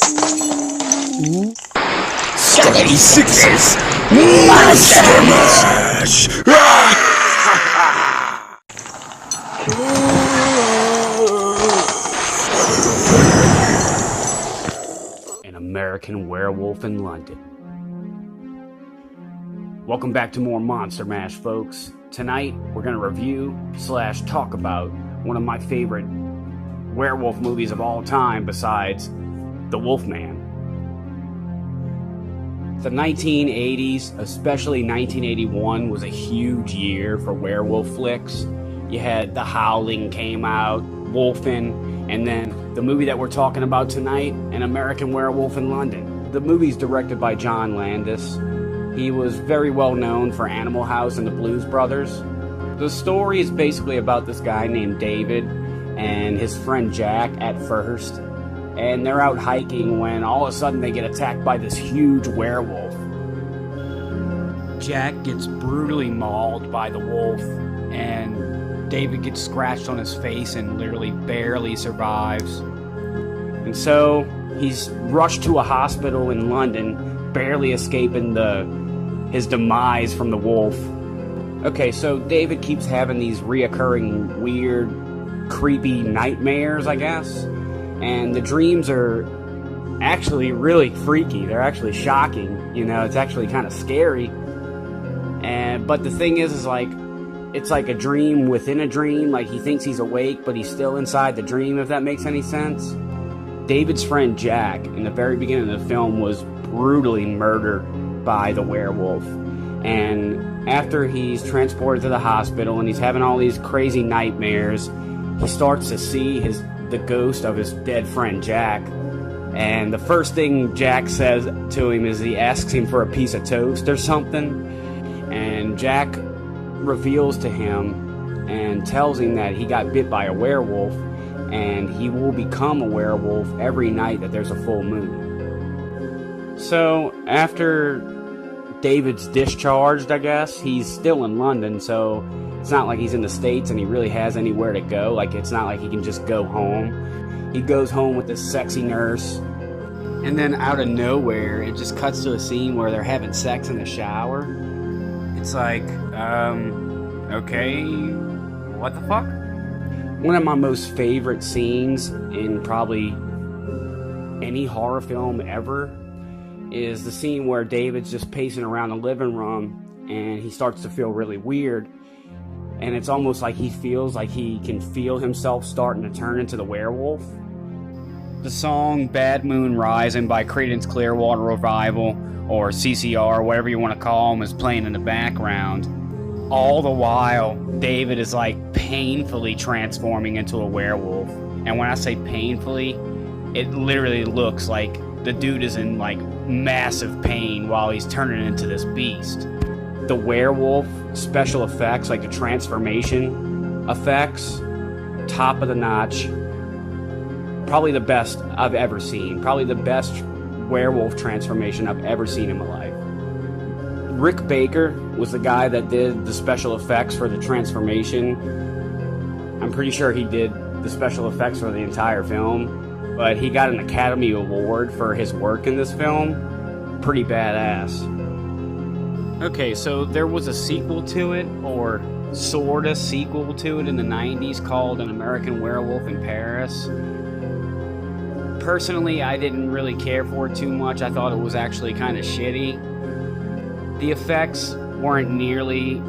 .26's Monster Mash! An American Werewolf in London. Welcome back to more Monster Mash, folks. Tonight, we're going to review / talk about one of my favorite werewolf movies of all time besides The Wolfman. The 1980s, especially 1981, was a huge year for werewolf flicks. You had The Howling came out, Wolfman, and then the movie that we're talking about tonight, An American Werewolf in London. The movie's directed by John Landis. He was very well known for Animal House and the Blues Brothers. The story is basically about this guy named David and his friend Jack at first. And they're out hiking when all of a sudden they get attacked by this huge werewolf. Jack gets brutally mauled by the wolf, and David gets scratched on his face and literally barely survives. And so he's rushed to a hospital in London, barely escaping his demise from the wolf. Okay, so David keeps having these reoccurring weird, creepy nightmares, I guess. And the dreams are actually really freaky. They're actually shocking. You know, it's actually kind of scary. But the thing is like, it's like a dream within a dream. Like, he thinks he's awake, but he's still inside the dream, if that makes any sense. David's friend Jack, in the very beginning of the film, was brutally murdered by the werewolf. And after he's transported to the hospital and he's having all these crazy nightmares, he starts to see the ghost of his dead friend Jack. And the first thing Jack says to him is he asks him for a piece of toast or something. And Jack reveals to him and tells him that he got bit by a werewolf, and he will become a werewolf every night that there's a full moon. So after David's discharged, I guess, he's still in London, so it's not like he's in the States and he really has anywhere to go. Like, it's not like he can just go home. He goes home with this sexy nurse, and then out of nowhere, it just cuts to a scene where they're having sex in the shower. It's like, okay, what the fuck? One of my most favorite scenes in probably any horror film ever is the scene where David's just pacing around the living room and he starts to feel really weird. And it's almost like he feels like he can feel himself starting to turn into the werewolf. The song Bad Moon Rising by Creedence Clearwater Revival, or CCR, whatever you want to call them, is playing in the background. All the while, David is like painfully transforming into a werewolf. And when I say painfully, it literally looks like the dude is in like massive pain while he's turning into this beast. The werewolf special effects, like the transformation effects, top of the notch. Probably the best I've ever seen. Probably the best werewolf transformation I've ever seen in my life. Rick Baker was the guy that did the special effects for the transformation. I'm pretty sure he did the special effects for the entire film, but he got an Academy Award for his work in this film. Pretty badass. Okay, so there was a sequel to it, or sorta sequel to it, in the 90s called An American Werewolf in Paris. Personally, I didn't really care for it too much. I thought it was actually kind of shitty. The effects weren't nearly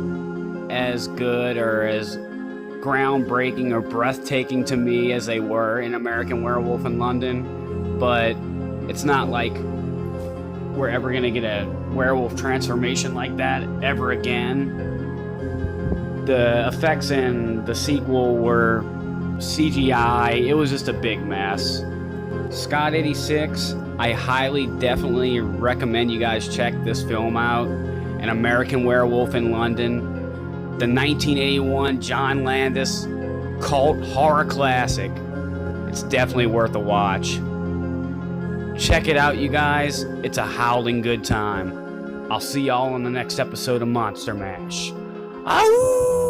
as good or as groundbreaking or breathtaking to me as they were in American Werewolf in London, but it's not like we're ever gonna get a werewolf transformation like that ever again. The effects in the sequel were CGI. It was just a big mess. Scott86, I highly, definitely recommend you guys check this film out. An American Werewolf in London. The 1981 John Landis cult horror classic. It's definitely worth a watch. Check it out, you guys. It's a howling good time. I'll see y'all on the next episode of Monster Mash. Ow!